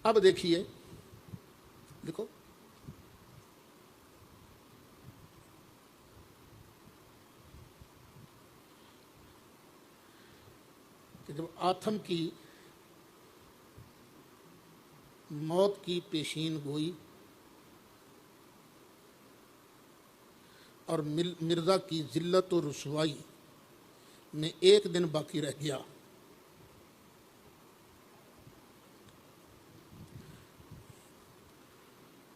اب دیکھیے، دیکھو کہ جب آتھم کی موت کی پیشین گوئی اور مرزا کی ذلت و رسوائی میں ایک دن باقی رہ گیا،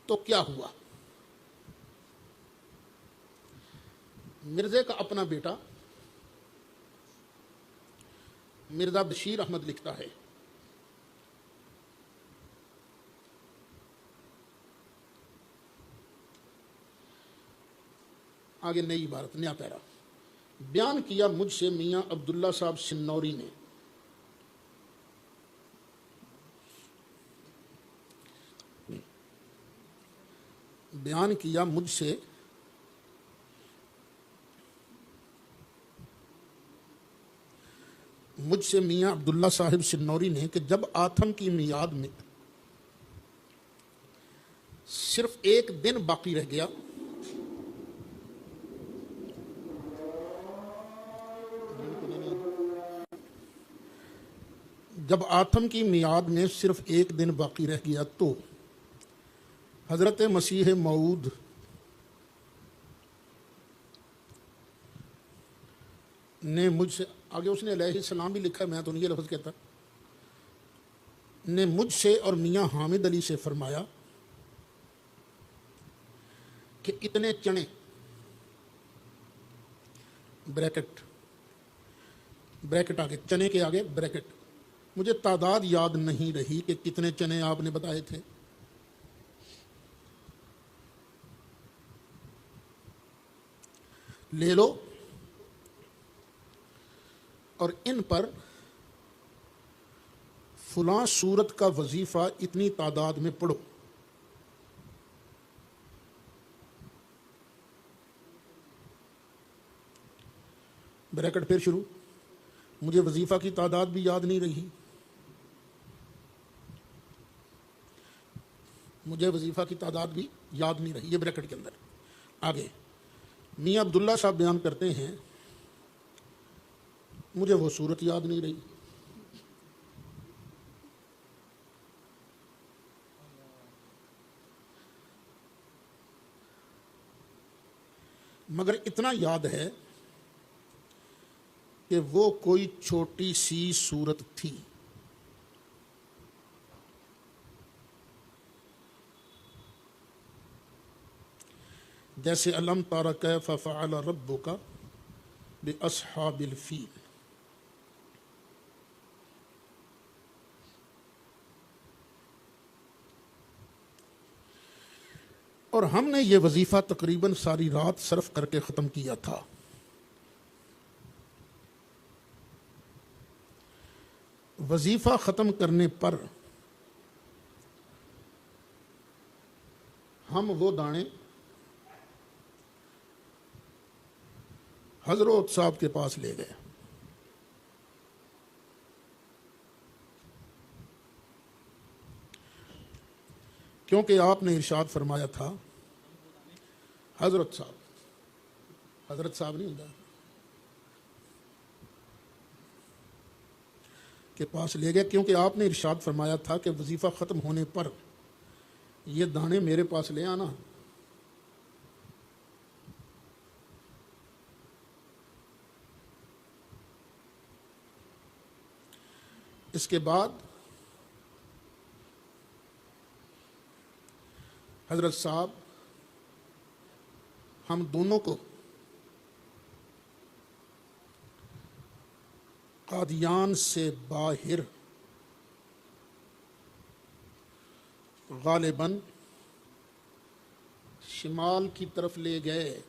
تو کیا ہوا؟ مرزے کا اپنا بیٹا مرزا بشیر احمد لکھتا ہے، آگے نئی عبارت، نیا پیرا، بیان کیا مجھ سے میاں عبداللہ صاحب سنوری نے بیان کیا مجھ سے میاں عبداللہ صاحب سنوری نے کہ جب آتھم کی میعاد میں صرف ایک دن باقی رہ گیا جب آتھم کی میعاد میں صرف ایک دن باقی رہ گیا تو حضرت مسیح موعود نے مجھ سے، آگے اس نے علیہ السلام بھی لکھا ہے، میں تو نہیں یہ لفظ کہتا، نے مجھ سے اور میاں حامد علی سے فرمایا کہ اتنے چنے، بریکٹ آگے، چنے کے آگے بریکٹ، مجھے تعداد یاد نہیں رہی کہ کتنے چنے آپ نے بتائے تھے، لے لو اور ان پر فلاں سورت کا وظیفہ اتنی تعداد میں پڑھو۔ بریکٹ پھر شروع، مجھے وظیفہ کی تعداد بھی یاد نہیں رہی، مجھے وظیفہ کی تعداد بھی یاد نہیں رہی، یہ بریکٹ کے اندر۔ آگے میاں عبداللہ صاحب بیان کرتے ہیں مجھے وہ صورت یاد نہیں رہی، مگر اتنا یاد ہے کہ وہ کوئی چھوٹی سی صورت تھی، جیسے الم تر کیف فعل ربک باصحاب الفیل۔ اور ہم نے یہ وظیفہ تقریباً ساری رات صرف کر کے ختم کیا تھا۔ وظیفہ ختم کرنے پر ہم وہ دانے حضرت صاحب کے پاس لے گئے، کیونکہ آپ نے ارشاد فرمایا تھا، حضرت صاحب نہیں ہوتا کے پاس لے گئے، کیونکہ آپ نے ارشاد فرمایا تھا کہ وظیفہ ختم ہونے پر یہ دانے میرے پاس لے آنا۔ اس کے بعد حضرت صاحب ہم دونوں کو قادیان سے باہر غالباً شمال کی طرف لے گئے،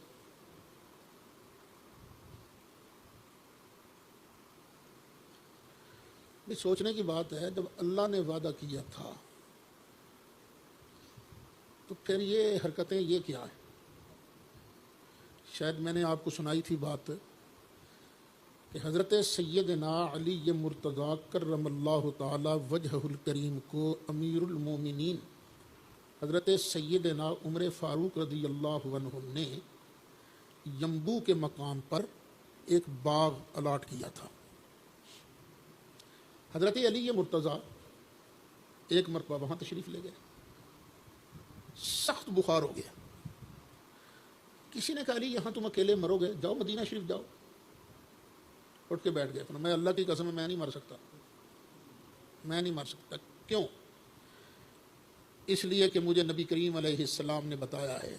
سوچنے کی بات ہے، جب اللہ نے وعدہ کیا تھا تو پھر یہ حرکتیں یہ کیا ہیں؟ شاید میں نے آپ کو سنائی تھی بات کہ حضرت سیدنا علی مرتضیٰ کرم اللہ تعالی وجہہ الکریم کو امیر المومنین حضرت سیدنا عمر فاروق رضی اللہ عنہ نے ینبو کے مقام پر ایک باغ الاٹ کیا تھا۔ حضرت علی مرتضیٰ ایک مرتبہ وہاں تشریف لے گئے، سخت بخار ہو گیا۔ کسی نے کہا علی یہاں تم اکیلے مرو گے، جاؤ مدینہ شریف جاؤ۔ اٹھ کے بیٹھ گئے، میں اللہ کی قسم میں نہیں مر سکتا، میں نہیں مر سکتا۔ کیوں؟ اس لیے کہ مجھے نبی کریم علیہ السلام نے بتایا ہے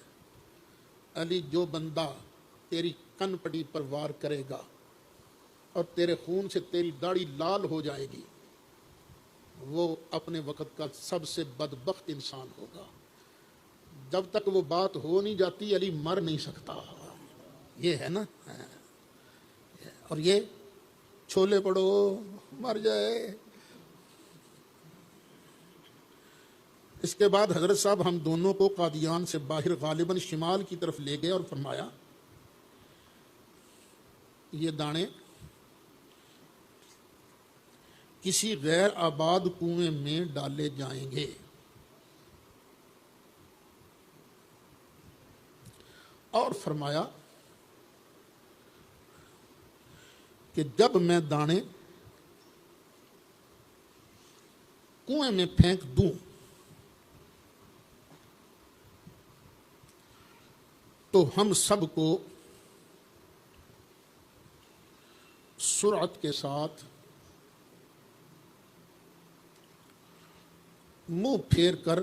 علی جو بندہ تیری کن پٹی پر وار کرے گا اور تیرے خون سے تیری داڑھی لال ہو جائے گی، وہ اپنے وقت کا سب سے بدبخت انسان ہوگا۔ جب تک وہ بات ہو نہیں جاتی علی مر نہیں سکتا۔ یہ ہے نا، اور یہ چھولے پڑو مر جائے۔ اس کے بعد حضرت صاحب ہم دونوں کو قادیان سے باہر غالباً شمال کی طرف لے گئے اور فرمایا یہ دانے کسی غیر آباد کنویں میں ڈالے جائیں گے، اور فرمایا کہ جب میں دانے کنویں میں پھینک دوں تو ہم سب کو سرعت کے ساتھ منہ پھیر کر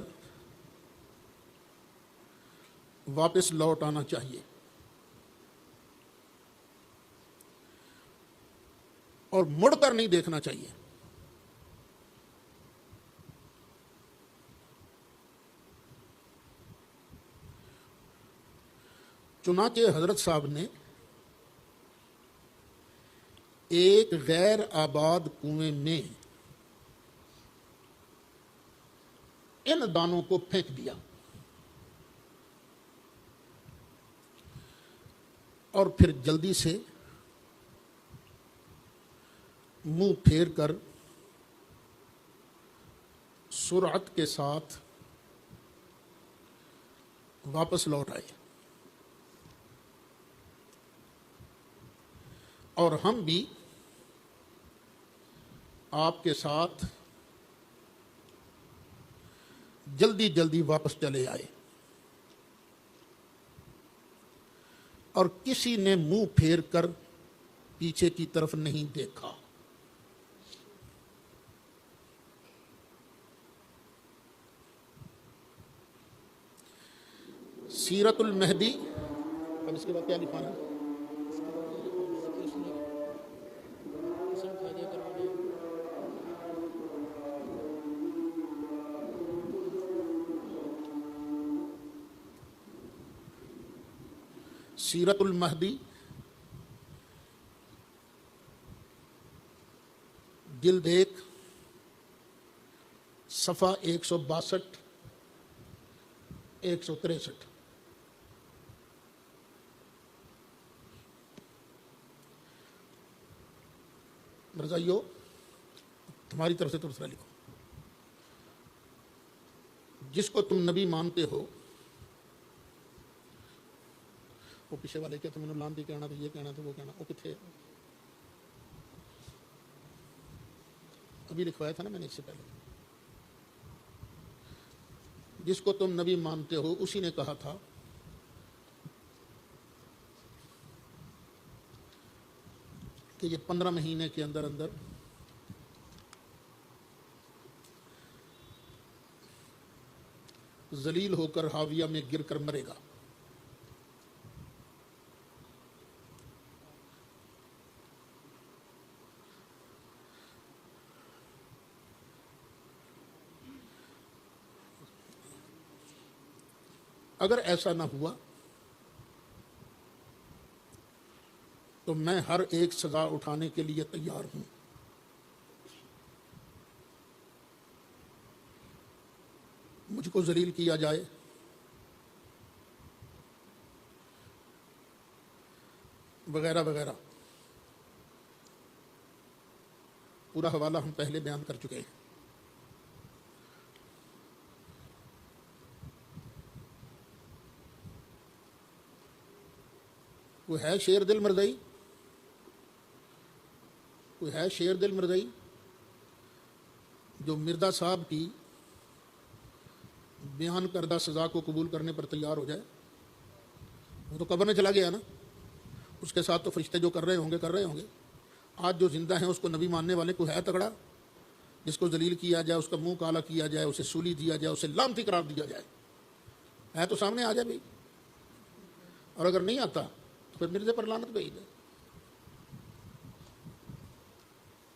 واپس لوٹ آنا چاہیے، اور مڑ کر نہیں دیکھنا چاہیے۔ چنانچہ حضرت صاحب نے ایک غیر آباد کنویں میں ان دانوں کو پھینک دیا، اور پھر جلدی سے منہ پھیر کر سرعت کے ساتھ واپس لوٹ آئے، اور ہم بھی آپ کے ساتھ جلدی جلدی واپس چلے آئے، اور کسی نے منہ پھیر کر پیچھے کی طرف نہیں دیکھا۔ سیرت المہدی، اب اس کے بعد کیا لکھوانا ہے؟ سیرت المہدی جلد 1 صفحہ 162 163۔ مرزائیو تمہاری طرف سے دوسرا لکھو۔ جس کو تم نبی مانتے ہو، وہ پیچھے والے کیا تم نے لان دی کہنا تھا، یہ کہنا تھا، وہ کہنا، وہ کتنے ابھی لکھوایا تھا نا میں نے اس سے پہلے۔ جس کو تم نبی مانتے ہو اسی نے کہا تھا کہ یہ 15 مہینے کے اندر اندر ذلیل ہو کر حاویہ میں گر کر مرے گا۔ اگر ایسا نہ ہوا تو میں ہر ایک سزا اٹھانے کے لیے تیار ہوں۔ مجھ کو ذلیل کیا جائے، وغیرہ وغیرہ۔ پورا حوالہ ہم پہلے بیان کر چکے ہیں۔ کوئی ہے شیر دل مرزائی؟ کوئی ہے شیر دل مرزائی جو مرزا صاحب کی بیان کردہ سزا کو قبول کرنے پر تیار ہو جائے؟ وہ تو قبر میں چلا گیا نا، اس کے ساتھ تو فرشتے جو کر رہے ہوں گے۔ آج جو زندہ ہیں اس کو نبی ماننے والے کو ہے تگڑا جس کو ذلیل کیا جائے، اس کا منہ کالا کیا جائے، اسے سولی دیا جائے، اسے لعنتی قرار دیا جائے؟ ہے تو سامنے آ جائے بھائی، اور اگر نہیں آتا تو پھر مرزے پر لعنت بھیج دے۔